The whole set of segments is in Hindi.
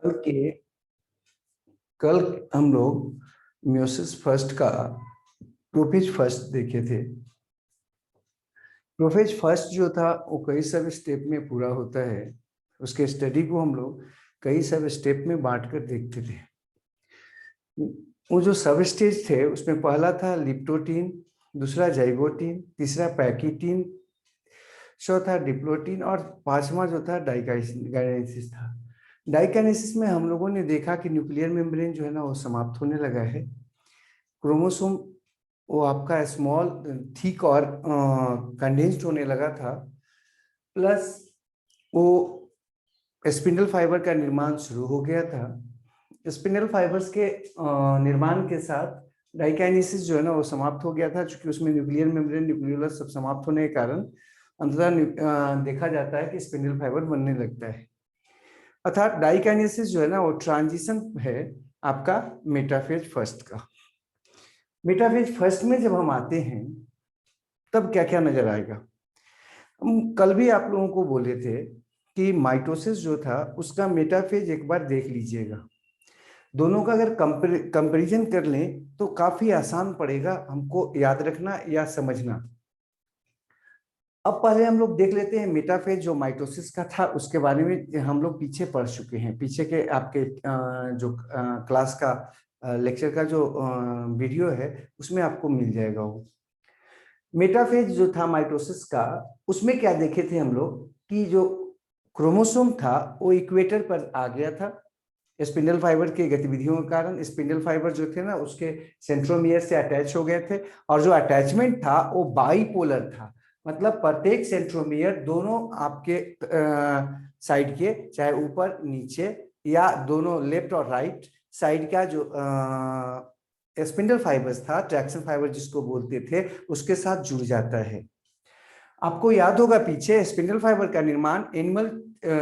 कल के कल हम लोग म्योसिस फर्स्ट का प्रोफेज फर्स्ट देखे थे। प्रोफेज फर्स्ट जो था वो कई सब स्टेप में पूरा होता है। उसके स्टडी को हम लोग कई सब स्टेप में बांट कर देखते थे। वो जो सब स्टेज थे उसमें पहला था लिप्टोटीन, दूसरा जाइगोटीन, तीसरा पैकीटीन, चौथा डिप्लोटीन और पांचवा जो था डाइकाइनेसिस था। डाइकाइनेसिस में हम लोगों ने देखा कि न्यूक्लियर मेम्ब्रेन जो है ना वो समाप्त होने लगा है। क्रोमोसोम वो आपका स्मॉल थिक और कंडेंस्ड होने लगा था, प्लस वो स्पिंडल फाइबर का निर्माण शुरू हो गया था। स्पिंडल फाइबर्स के निर्माण के साथ डाइकाइनेसिस जो है ना वो समाप्त हो गया था, क्योंकि उसमें न्यूक्लियर मेम्ब्रेन न्यूक्लियोलस सब समाप्त होने के कारण अंततः देखा जाता है कि स्पिंडल फाइबर बनने लगता है। अर्थात डाइकाइनेसिस जो है ना वो ट्रांजिशन है आपका मेटाफेज फर्स्ट का। मेटाफेज फर्स्ट में जब हम आते हैं तब क्या क्या नजर आएगा। हम कल भी आप लोगों को बोले थे कि माइटोसिस जो था उसका मेटाफेज एक बार देख लीजिएगा। दोनों का अगर कंपैरिजन कर लें तो काफी आसान पड़ेगा हमको याद रखना या समझना। अब पहले हम लोग देख लेते हैं मेटाफेज जो माइटोसिस का था उसके बारे में हम लोग पीछे पढ़ चुके हैं। पीछे के आपके जो क्लास का लेक्चर का जो वीडियो है उसमें आपको मिल जाएगा। वो मेटाफेज जो था माइटोसिस का, उसमें क्या देखे थे हम लोग कि जो क्रोमोसोम था वो इक्वेटर पर आ गया था स्पिंडल फाइबर की गतिविधियों के कारण। स्पिंडल फाइबर जो थे ना उसके सेंट्रोमियर से अटैच हो गए थे और जो अटैचमेंट था वो बाईपोलर था, मतलब प्रत्येक सेंट्रोमियर दोनों आपके साइड के, चाहे ऊपर नीचे या दोनों लेफ्ट और राइट साइड का जो स्पिंडल फाइबर्स था, ट्रैक्शन फाइबर जिसको बोलते थे, उसके साथ जुड़ जाता है। आपको याद होगा पीछे स्पिंडल फाइबर का निर्माण एनिमल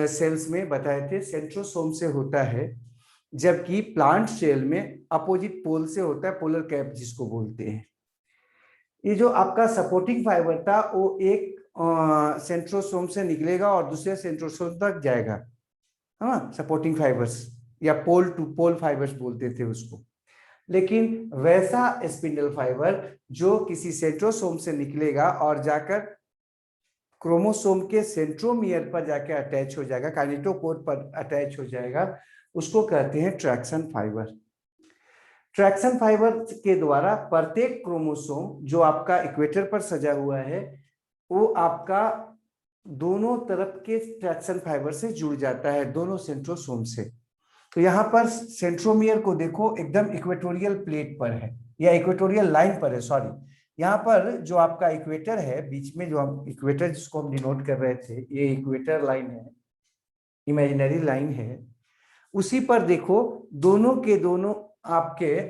सेल्स में बताए थे सेंट्रोसोम से होता है, जबकि प्लांट सेल में अपोजिट पोल से होता है, पोलर कैप जिसको बोलते हैं। ये जो आपका सपोर्टिंग फाइबर था वो एक सेंट्रोसोम से निकलेगा और दूसरे सेंट्रोसोम तक जाएगा, हाँ, सपोर्टिंग फाइबर्स या पोल टू पोल फाइबर्स बोलते थे उसको। लेकिन वैसा स्पिंडल फाइबर जो किसी सेंट्रोसोम से निकलेगा और जाकर क्रोमोसोम के सेंट्रोमियर पर जाकर अटैच हो जाएगा, काइनेटोकोर पर अटैच हो जाएगा, उसको कहते हैं ट्रैक्शन फाइबर। ट्रैक्शन फाइबर के द्वारा प्रत्येक क्रोमोसोम जो आपका इक्वेटर पर सजा हुआ है वो आपका दोनों तरफ के ट्रैक्शन फाइबर से जुड़ जाता है, दोनों सेंट्रोसोम से। तो यहाँ पर सेंट्रोमियर को देखो एकदम इक्वेटोरियल प्लेट पर है या इक्वेटोरियल लाइन पर है, सॉरी। यहाँ पर जो आपका इक्वेटर है बीच में, जो हम इक्वेटर जिसको हम डिनोट कर रहे थे, ये इक्वेटर लाइन है, इमेजिनरी लाइन है। उसी पर देखो दोनों के दोनों आपके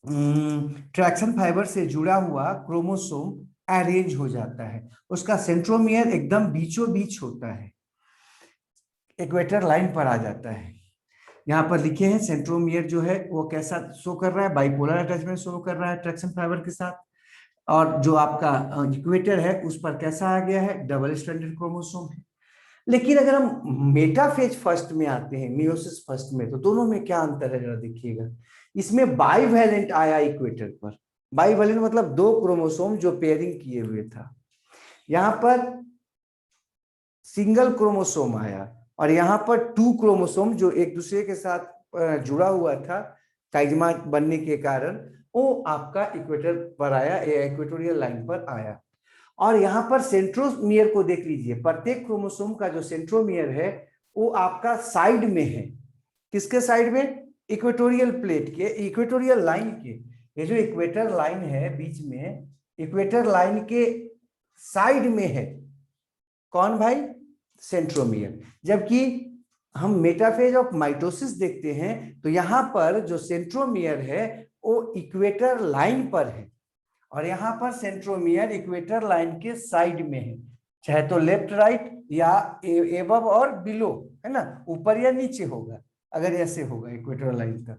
ट्रैक्शन फाइबर से जुड़ा हुआ क्रोमोसोम अरेंज हो जाता है। उसका सेंट्रोमियर एकदम बीचों बीच होता है, इक्वेटर लाइन पर आ जाता है। यहाँ पर लिखे हैं सेंट्रोमियर जो है वो कैसा शो कर रहा है, बाइपोलर अटैचमेंट शो कर रहा है ट्रैक्शन फाइबर के साथ। और जो आपका इक्वेटर है उस पर कैसा आ गया है, डबल स्ट्रैंडेड क्रोमोसोम है। लेकिन अगर हम मेटाफेज फर्स्ट में आते हैं, मियोसिस फर्स्ट में, तो दोनों में क्या अंतर है जरा देखिएगा। इसमें बाइवेलेंट आया इक्वेटर पर। बाइवेलेंट मतलब दो क्रोमोसोम जो पेयरिंग किए हुए था। यहाँ पर सिंगल क्रोमोसोम आया और यहाँ पर टू क्रोमोसोम जो एक दूसरे के साथ जुड़ा हुआ था काइजमा बनने के कारण, वो आपका इक्वेटर पर आया, इक्वेटोरियल लाइन पर आया। और यहाँ पर सेंट्रोमियर को देख लीजिए, प्रत्येक क्रोमोसोम का जो सेंट्रोमियर है वो आपका साइड में है। किसके साइड में? इक्वेटोरियल प्लेट के, इक्वेटोरियल लाइन के। ये जो इक्वेटर लाइन है बीच में, इक्वेटर लाइन के साइड में है कौन भाई? सेंट्रोमियर। जबकि हम मेटाफेज ऑफ माइटोसिस देखते हैं तो यहां पर जो सेंट्रोमियर है वो इक्वेटर लाइन पर है और यहाँ पर सेंट्रोमियर इक्वेटर लाइन के साइड में है, चाहे तो लेफ्ट राइट या एबव और बिलो, है ना, ऊपर या नीचे होगा अगर ऐसे होगा इक्वेटर लाइन का।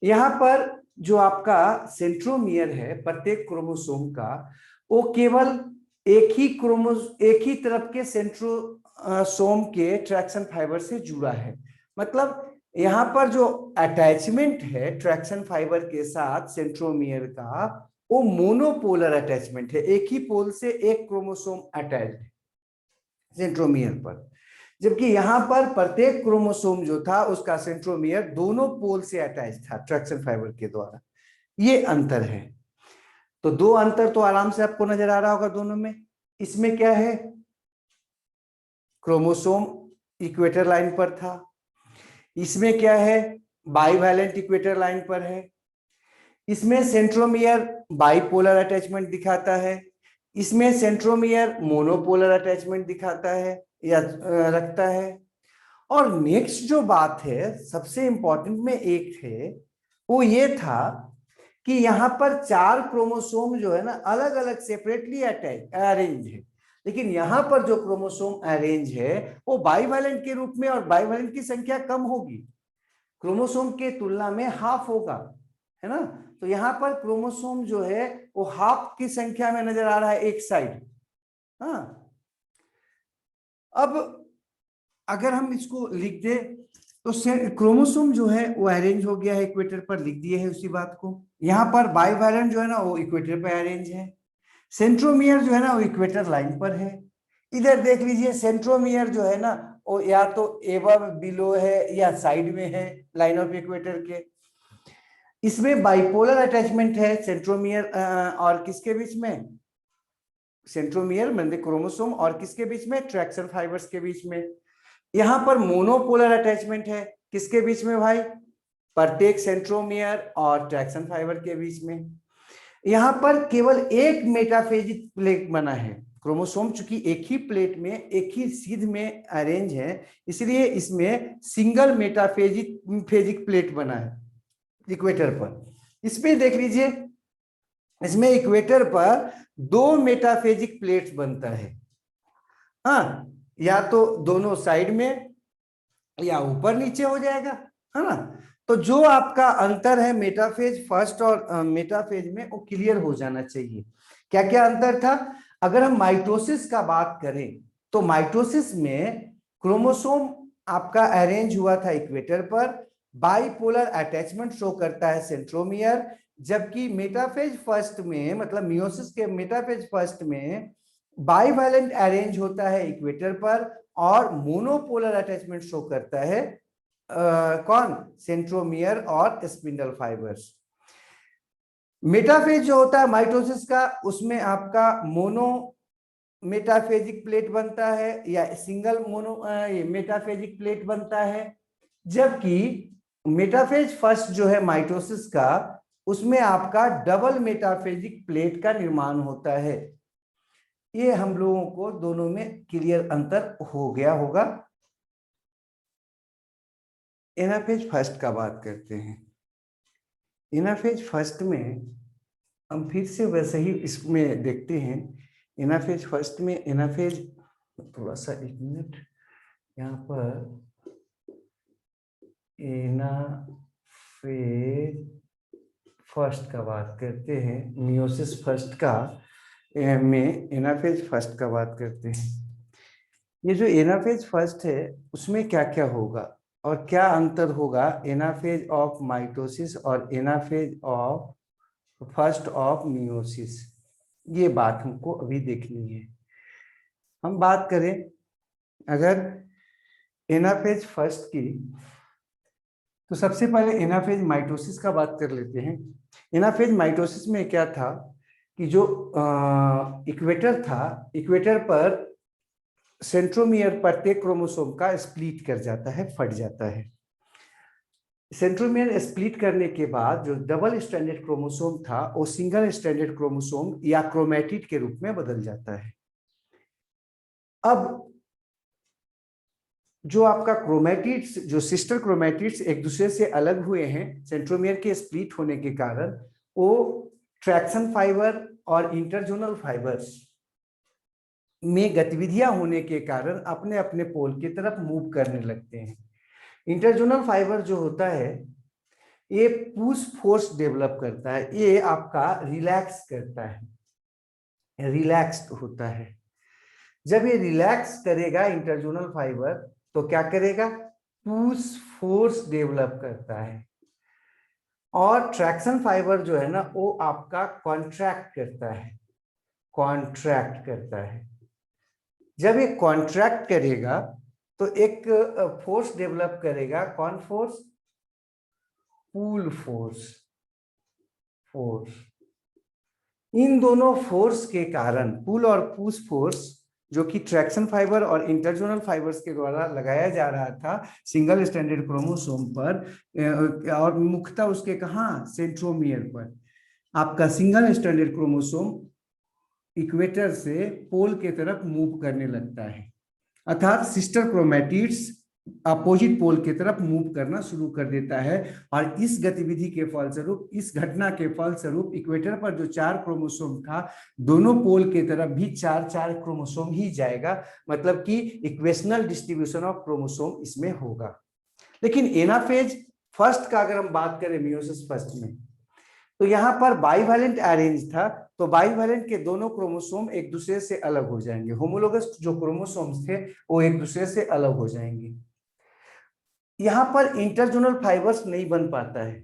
यहाँ पर जो आपका सेंट्रोमियर है प्रत्येक क्रोमोसोम का, वो केवल एक ही तरफ के सेंट्रोसोम के ट्रैक्शन फाइबर से जुड़ा है। मतलब यहाँ पर जो अटैचमेंट है ट्रैक्शन फाइबर के साथ सेंट्रोमियर का, वो मोनोपोलर अटैचमेंट है, एक ही पोल से एक क्रोमोसोम अटैच है सेंट्रोमियर पर, जबकि यहां पर प्रत्येक क्रोमोसोम जो था उसका सेंट्रोमियर दोनों पोल से अटैच था ट्रैक्शन फाइबर के द्वारा। ये अंतर है। तो दो अंतर तो आराम से आपको नजर आ रहा होगा दोनों में। इसमें क्या है, क्रोमोसोम इक्वेटर लाइन पर था, इसमें क्या है, बाईवैलेंट इक्वेटर लाइन पर है। इसमें सेंट्रोमियर बाइपोलर अटैचमेंट दिखाता है, इसमें सेंट्रोमियर मोनोपोलर अटैचमेंट दिखाता है या रखता है। और नेक्स्ट जो बात है सबसे इंपॉर्टेंट में एक है, वो ये था कि यहाँ पर 4 क्रोमोसोम जो है ना अलग अलग सेपरेटली अटैच अरेंज है, लेकिन यहाँ पर जो क्रोमोसोम अरेंज है वो बाइवैलेंट के रूप में, और बाइवैलेंट की संख्या कम होगी, क्रोमोसोम के तुलना में हाफ होगा, है ना। तो यहाँ पर क्रोमोसोम जो है वो हाफ की संख्या में नजर आ रहा है एक साइड। हाँ, अब अगर हम इसको लिख दे तो क्रोमोसोम जो है वो अरेंज हो गया है इक्वेटर पर, लिख दिए है उसी बात को। यहाँ पर बाइवैलेंट जो है ना वो इक्वेटर पर अरेंज है, सेंट्रोमियर जो है ना वो इक्वेटर लाइन पर है। इधर देख लीजिए सेंट्रोमियर जो है ना वो या तो एबव बिलो है या साइड में है लाइन ऑफ इक्वेटर के। इसमें बाइपोलर अटैचमेंट है सेंट्रोमियर और किसके बीच में, सेंट्रोमियर मतलब क्रोमोसोम और किसके बीच में, ट्रैक्शन फाइबर्स के बीच में। यहां पर मोनोपोलर अटैचमेंट है किसके बीच में भाई, प्रत्येक सेंट्रोमियर और ट्रैक्शन फाइबर के बीच में। यहां पर केवल एक मेटाफेजिक प्लेट बना है, क्रोमोसोम चूंकि एक ही प्लेट में एक ही सीध में अरेंज है, इसलिए इसमें सिंगल मेटाफेजिक प्लेट बना है इक्वेटर पर। इसमें देख लीजिए, इसमें इक्वेटर पर 2 मेटाफेजिक प्लेट्स बनता है। हाँ, या तो दोनों साइड में या ऊपर नीचे हो जाएगा, है ना। तो जो आपका अंतर है मेटाफेज फर्स्ट और मेटाफेज में, वो क्लियर हो जाना चाहिए। क्या क्या अंतर था, अगर हम माइटोसिस का बात करें तो माइटोसिस में क्रोमोसोम आपका अरेंज हुआ था इक्वेटर पर, बाइपोलर अटैचमेंट शो करता है सेंट्रोमियर, जबकि मेटाफेज फर्स्ट में मतलब मियोसिस के मेटाफेज फर्स्ट में बाइवैलेंट अरेंज होता है इक्वेटर पर और मोनोपोलर अटैचमेंट शो करता है कौन, सेंट्रोमियर और स्पिंडल फाइबर्स। मेटाफेज जो होता है माइटोसिस का, उसमें आपका मोनो मेटाफेजिक प्लेट बनता है या सिंगल मोनो मेटाफेजिक प्लेट बनता है, जबकि मेटाफेज फर्स्ट जो है माइटोसिस का, उसमें आपका डबल मेटाफेजिक प्लेट का निर्माण होता है। ये हम लोगों को दोनों में क्लियर अंतर हो गया होगा। एनाफेज फर्स्ट का बात करते हैं। एनाफेज फर्स्ट में हम फिर से वैसे ही इसमें देखते हैं। एनाफेज फर्स्ट में एनाफेज, थोड़ा सा एक मिनट, यहाँ पर एनाफेज फर्स्ट का बात करते हैं, मियोसिस फर्स्ट का में एनाफेज फर्स्ट का बात करते हैं। ये जो एनाफेज फर्स्ट है उसमें क्या क्या होगा और क्या अंतर होगा एनाफेज ऑफ माइटोसिस और anaphase of first of meiosis, ये बात हमको अभी देखनी है। हम बात करें अगर एनाफेज फर्स्ट की, तो सबसे पहले एनाफेज माइटोसिस का बात कर लेते हैं। एनाफेज माइटोसिस में क्या था कि जो इक्वेटर था, इक्वेटर पर सेंट्रोमियर प्रत्येक क्रोमोसोम का स्प्लिट कर जाता है, फट जाता है। सेंट्रोमियर स्प्लिट करने के बाद जो डबल स्ट्रैंडेड क्रोमोसोम था वो सिंगल स्ट्रैंडेड क्रोमोसोम या क्रोमैटिड के रूप में बदल जाता है। अब जो आपका क्रोमैटिड्स, जो सिस्टर क्रोमैटिड्स एक दूसरे से अलग हुए हैं सेंट्रोमियर के स्प्लिट होने के कारण, वो ट्रैक्शन फाइबर और इंटरजोनल फाइबर्स में गतिविधियां होने के कारण अपने अपने पोल की तरफ मूव करने लगते हैं। इंटरजोनल फाइबर जो होता है ये पुश फोर्स डेवलप करता है, ये आपका रिलैक्स करता है, रिलैक्स्ड होता है। जब ये रिलैक्स करेगा इंटरजोनल फाइबर तो क्या करेगा, पुश फोर्स डेवलप करता है, और ट्रैक्शन फाइबर जो है ना वो आपका कॉन्ट्रैक्ट करता है, कॉन्ट्रैक्ट करता है। जब ये कॉन्ट्रैक्ट करेगा तो एक फोर्स डेवलप करेगा, कौन फोर्स? पुल फोर्स। फोर्स, इन दोनों फोर्स के कारण, पुल और पुश फोर्स, जो कि ट्रैक्शन फाइबर और इंटरजोनल फाइबर्स के द्वारा लगाया जा रहा था सिंगल स्ट्रैंडेड क्रोमोसोम पर, और मुख्यतः उसके कहाँ, सेंट्रोमियर पर। आपका सिंगल स्ट्रैंडेड क्रोमोसोम इक्वेटर से पोल के तरफ मूव करने लगता है, अर्थात सिस्टर क्रोमैटिड्स अपोजिट पोल की तरफ मूव करना शुरू कर देता है। और इस गतिविधि के फलस्वरूप, इस घटना के फलस्वरूप इक्वेटर पर जो 4 क्रोमोसोम था, दोनों पोल की तरफ भी 4 क्रोमोसोम ही जाएगा, मतलब कि इक्वेशनल डिस्ट्रीब्यूशन ऑफ क्रोमोसोम इसमें होगा। लेकिन एनाफेज फर्स्ट का अगर हम बात करें मियोसिस फर्स्ट में, तो यहां पर बाइवैलेंट अरेंज था, तो बाइवैलेंट के दोनों क्रोमोसोम एक दूसरे से अलग हो जाएंगे, होमोलोगस जो क्रोमोसोम्स थे वो एक दूसरे से अलग हो जाएंगे। यहां पर इंटरजोनल फाइबर्स नहीं बन पाता है।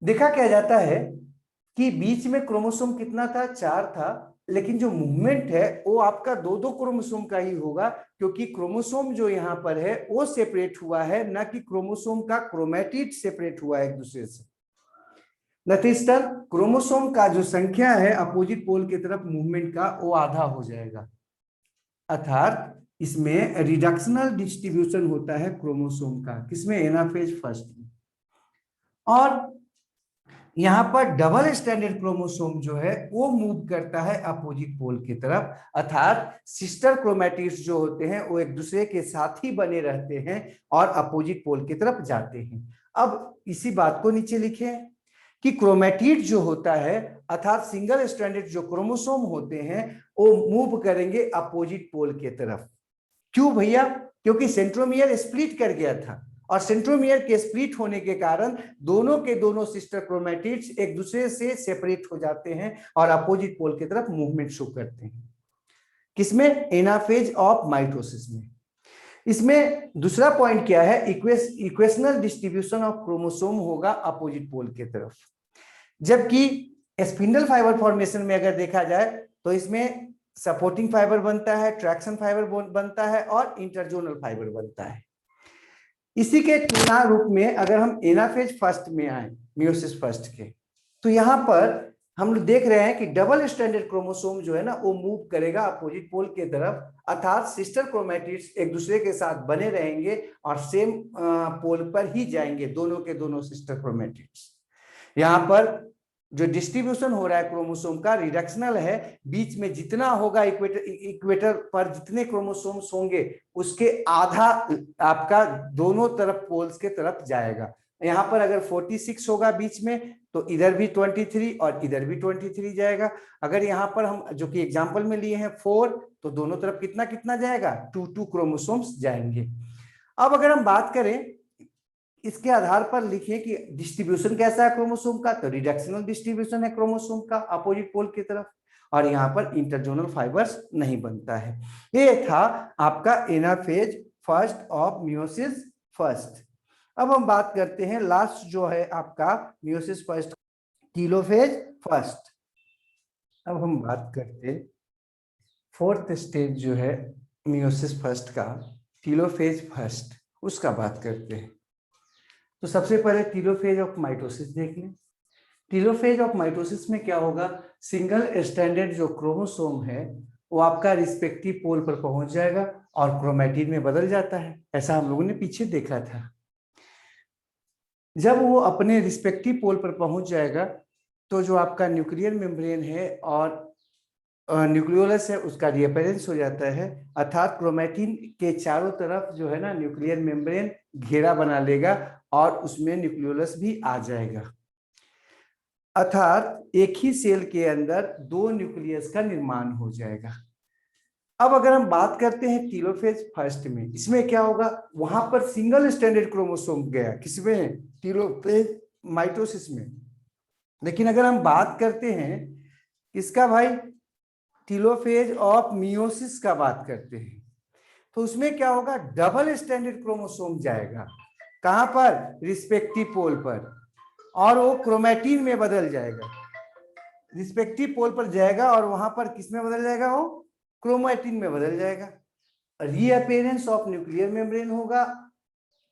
देखा क्या जाता है कि बीच में क्रोमोसोम कितना था, 4 था, लेकिन जो मूवमेंट है वो आपका 2-2 क्रोमोसोम का ही होगा, क्योंकि क्रोमोसोम जो यहां पर है वो सेपरेट हुआ है, ना कि क्रोमोसोम का क्रोमैटिड सेपरेट हुआ है एक दूसरे से। नतीजतन क्रोमोसोम का जो संख्या है अपोजिट पोल की तरफ मूवमेंट का वो आधा हो जाएगा, अर्थात इसमें रिडक्शनल डिस्ट्रीब्यूशन होता है क्रोमोसोम का, किसमें, एनाफेज फर्स्ट में। और यहां पर डबल स्टैंडर्ड क्रोमोसोम जो है वो मूव करता है अपोजिट पोल की तरफ, अर्थात सिस्टर क्रोमैटिड्स जो होते हैं वो एक दूसरे के साथ ही बने रहते हैं और अपोजिट पोल की तरफ जाते हैं। अब इसी बात को नीचे लिखे कि क्रोमैटिड जो होता है, अर्थात सिंगल स्ट्रैंडेड जो क्रोमोसोम होते हैं, वो मूव करेंगे अपोजिट पोल की तरफ। क्यों भैया? क्योंकि सेंट्रोमियर स्प्लिट कर गया था, और सेंट्रोमियर के स्प्लिट होने के कारण दोनों के दोनों सिस्टर क्रोमैटिड्स एक दूसरे से सेपरेट हो जाते हैं और अपोजिट पोल की तरफ मूवमेंट शो करते हैं। किसमें? एनाफेज ऑफ माइटोसिस में। इसमें दूसरा पॉइंट क्या है, इक्वेशनल डिस्ट्रीब्यूशन ऑफ क्रोमोसोम होगा अपोजिट पोल की तरफ। जबकि स्पिंडल फाइबर फॉर्मेशन में अगर देखा जाए तो इसमें सपोर्टिंग फाइबर बनता है, ट्रैक्शन फाइबर बनता है और इंटरजोनल फाइबर बनता है। इसी के तुलना रूप में अगर हम एनाफेज फर्स्ट में आए, मियोसिस फर्स्ट के, तो यहां पर हम लोग देख रहे हैं कि डबल स्ट्रैंडेड क्रोमोसोम जो है ना वो मूव करेगा अपोजिट पोल की तरफ, अर्थात सिस्टर क्रोमैटिड्स एक दूसरे के साथ बने रहेंगे और सेम पोल पर ही जाएंगे, दोनों के दोनों सिस्टर क्रोमैटिड्स। यहाँ पर जो डिस्ट्रीब्यूशन हो रहा है क्रोमोसोम का रिडक्शनल है, बीच में जितना होगा इक्वेटर पर जितने क्रोमोसोम्स होंगे उसके आधा आपका दोनों तरफ पोल्स के तरफ जाएगा। यहाँ पर अगर 46 होगा बीच में, तो इधर भी 23 और इधर भी 23 जाएगा। अगर यहाँ पर हम जो कि एग्जांपल में लिए हैं 4, तो दोनों तरफ कितना कितना जाएगा, 2 क्रोमोसोम्स जाएंगे। अब अगर हम बात करें इसके आधार पर लिखिए कि डिस्ट्रीब्यूशन कैसा है क्रोमोसोम का, तो रिडक्शनल डिस्ट्रीब्यूशन है क्रोमोसोम का अपोजिट पोल की तरफ, और यहाँ पर इंटरजोनल फाइबर्स नहीं बनता है। ये था आपका anaphase first of meiosis first. अब हम बात करते हैं लास्ट जो है आपका मियोसिस फर्स्ट, टीलोफेज फर्स्ट। अब हम बात करते हैं फोर्थ स्टेज जो है मियोसिस फर्स्ट का, टीलोफेज फर्स्ट, उसका बात करते हैं। तो सबसे पहले टीलोफेज ऑफ माइटोसिस देख लें। टीलोफेज ऑफ माइटोसिस में क्या होगा, सिंगल स्ट्रैंडेड जो क्रोमोसोम है वो आपका रिस्पेक्टिव पोल पर पहुंच जाएगा और क्रोमैटिड में बदल जाता है, ऐसा हम लोगों ने पीछे देखा था। जब वो अपने रिस्पेक्टिव पोल पर पहुंच जाएगा तो जो आपका न्यूक्लियर मेम्ब्रेन है और न्यूक्लियोलस है उसका रीअपेरेंस हो जाता है, अर्थात क्रोमैटिन के चारों तरफ जो है ना न्यूक्लियर मेम्ब्रेन घेरा बना लेगा और उसमें न्यूक्लियोलस भी आ जाएगा, अर्थात एक ही सेल के अंदर 2 न्यूक्लियस का निर्माण हो जाएगा। अब अगर हम बात करते हैं टीलोफेज फर्स्ट में, इसमें क्या होगा, वहां पर सिंगल स्ट्रैंडेड क्रोमोसोम गया, किसमें, टीलोफेज माइटोसिस में। लेकिन अगर हम बात करते हैं इसका भाई टीलोफेज ऑफ मियोसिस का बात करते हैं, तो उसमें क्या होगा, डबल स्टैंडर्ड क्रोमोसोम जाएगा, कहां पर, रिस्पेक्टिव पोल पर, और वो क्रोमैटिन में बदल जाएगा, रिस्पेक्टिव पोल पर जाएगा और वहां पर किस में बदल जाएगा, वो क्रोमैटिन में बदल जाएगा। रीअपेयरेंस ऑफ न्यूक्लियर मेम्ब्रेन होगा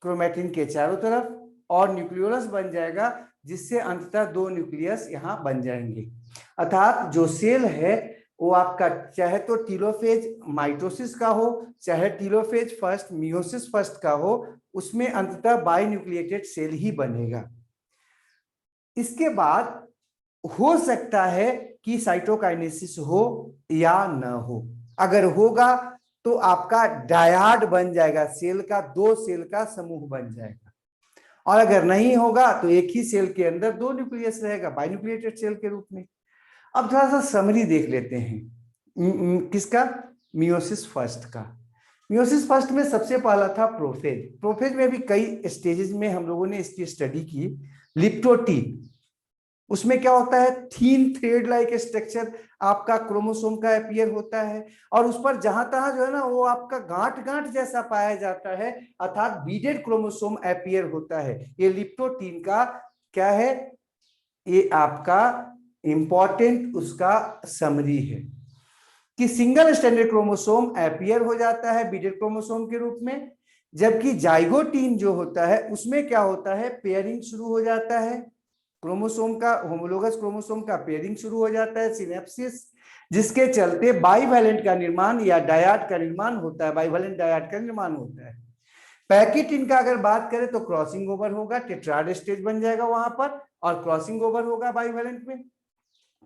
क्रोमैटिन के चारों तरफ, और न्यूक्लियोलस बन जाएगा, जिससे अंततः 2 न्यूक्लियस यहां बन जाएंगे। अर्थात जो सेल है वो आपका चाहे तो टीलोफेज माइटोसिस का हो, चाहे टीलोफेज फर्स्ट मियोसिस फर्स्ट का हो, उसमें अंततः बाई न्यूक्लिएटेड सेल ही बनेगा। इसके बाद हो सकता है कि साइटोकाइनेसिस हो या न हो। अगर होगा तो आपका डायाड बन जाएगा, सेल का 2 सेल का समूह बन जाएगा, और अगर नहीं होगा तो एक ही सेल के अंदर 2 न्यूक्लियस रहेगा, बाइन्यूक्लिएटेड सेल के रूप में। अब थोड़ा सा समरी देख लेते हैं किसका, मियोसिस फर्स्ट का। मियोसिस फर्स्ट में सबसे पहला था प्रोफेज। प्रोफेज में भी कई स्टेजेस में हम लोगों ने इसकी स्टडी की। लिप्टोटीन, उसमें क्या होता है, थीन थ्रेड लाइक स्ट्रक्चर आपका क्रोमोसोम का अपीयर होता है, और उस पर जहां तहां जो है ना वो आपका गांठ गांठ जैसा पाया जाता है, अर्थात बीडेड क्रोमोसोम अपीयर होता है। ये लिप्टोटीन का क्या है, ये आपका इंपॉर्टेंट उसका समरी है कि सिंगल स्टैंडर्ड क्रोमोसोम अपीयर हो जाता है बीडेड क्रोमोसोम के रूप में, जबकि जाइगोटीन जो होता है उसमें क्या होता है, पेयरिंग शुरू हो जाता है, क्रोमोसोम का होमोलोगस क्रोमोसोम का पेयरिंग शुरू हो जाता है, सिनेप्सिस, जिसके चलते बाइवैलेंट का निर्माण या डायाड का निर्माण होता है, बाइवैलेंट डायाड का निर्माण होता है। पैकेटिन का अगर बात करें तो क्रॉसिंग ओवर होगा, टेट्राड स्टेज बन जाएगा वहां पर, और क्रॉसिंग ओवर होगा बाइवैलेंट में,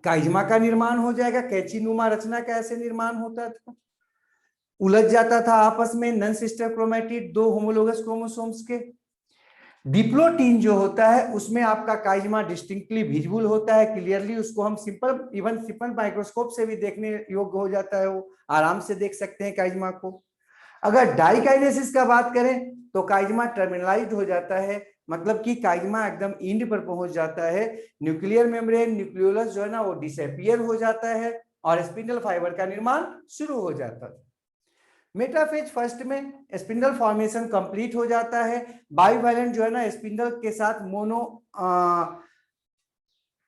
काइजमा का निर्माण हो जाएगा, कैचीनुमा रचना का ऐसे निर्माण होता था, उलझ जाता था आपस में non sister chromatid 2 homologous chromosomes के। डिप्लोटीन जो होता है उसमें आपका काइजमा डिस्टिंक्टली विजिबल होता है, क्लियरली उसको हम सिंपल माइक्रोस्कोप से भी देखने योग्य हो जाता है, वो आराम से देख सकते हैं काइजमा को। अगर डाइकाइनेसिस का बात करें तो काइजमा टर्मिनलाइज्ड हो जाता है, मतलब कि काइजमा एकदम एंड पर पहुंच जाता है, न्यूक्लियर मेम्ब्रेन न्यूक्लियोलस जो है ना वो डिसअपीयर हो जाता है, और स्पिंडल फाइबर का निर्माण शुरू हो जाता है। मेटाफेज फर्स्ट में स्पिंडल फॉर्मेशन कंप्लीट हो जाता है, बाइवैलेंट जो है ना स्पिंडल के साथ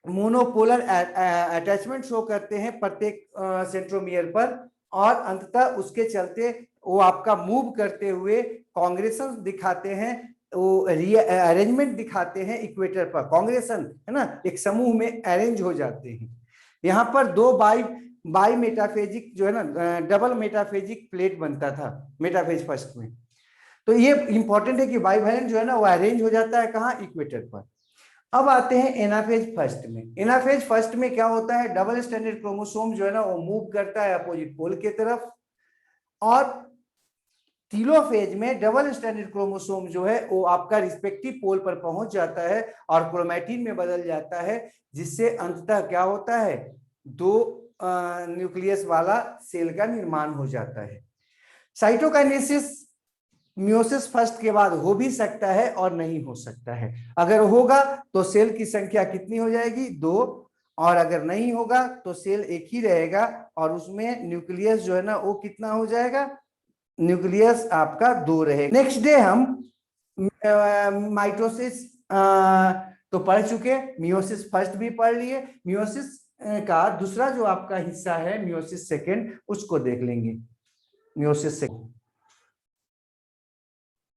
मोनोपोलर अटैचमेंट शो करते हैं प्रत्येक सेंट्रोमियर पर, और अंततः उसके चलते वो आपका मूव करते हुए कांग्रेशन दिखाते हैं, वो अरेंजमेंट दिखाते हैं इक्वेटर पर, कांग्रेशन है ना, एक समूह में अरेंज हो जाते हैं। यहाँ पर 2 बाई मेटाफेजिक जो है ना डबल मेटाफेजिक प्लेट बनता था मेटाफेज फर्स्ट में। तो ये इंपॉर्टेंट है कि बाइवैलेंट जो है ना वो अरेंज हो जाता है कहाँ, इक्वेटर पर। अब आते हैं एनाफेज फर्स्ट में। एनाफेज फर्स्ट में क्या होता है, डबल स्टैंडर्ड क्रोमोसोम जो है ना वो मूव करता है अपोजिट पोल के तरफ, और टीलोफेज में डबल स्टैंडर्ड क्रोमोसोम जो है वो आपका रिस्पेक्टिव पोल पर पहुंच जाता है और क्रोमैटिन में बदल जाता है, जिससे अंततः क्या होता है, 2 न्यूक्लियस वाला सेल का निर्माण हो जाता है। साइटोकाइनेसिस मियोसिस फर्स्ट के बाद हो भी सकता है और नहीं हो सकता है। अगर होगा तो सेल की संख्या कितनी हो जाएगी, 2, और अगर नहीं होगा तो सेल एक ही रहेगा, और उसमें न्यूक्लियस जो है ना वो कितना हो जाएगा, न्यूक्लियस आपका 2 रहेगा। नेक्स्ट डे हम माइटोसिस तो पढ़ चुके, मियोसिस फर्स्ट भी पढ़ लिए, मियोसिस का दूसरा जो आपका हिस्सा है मियोसिस सेकेंड, उसको देख लेंगे। Meiosis second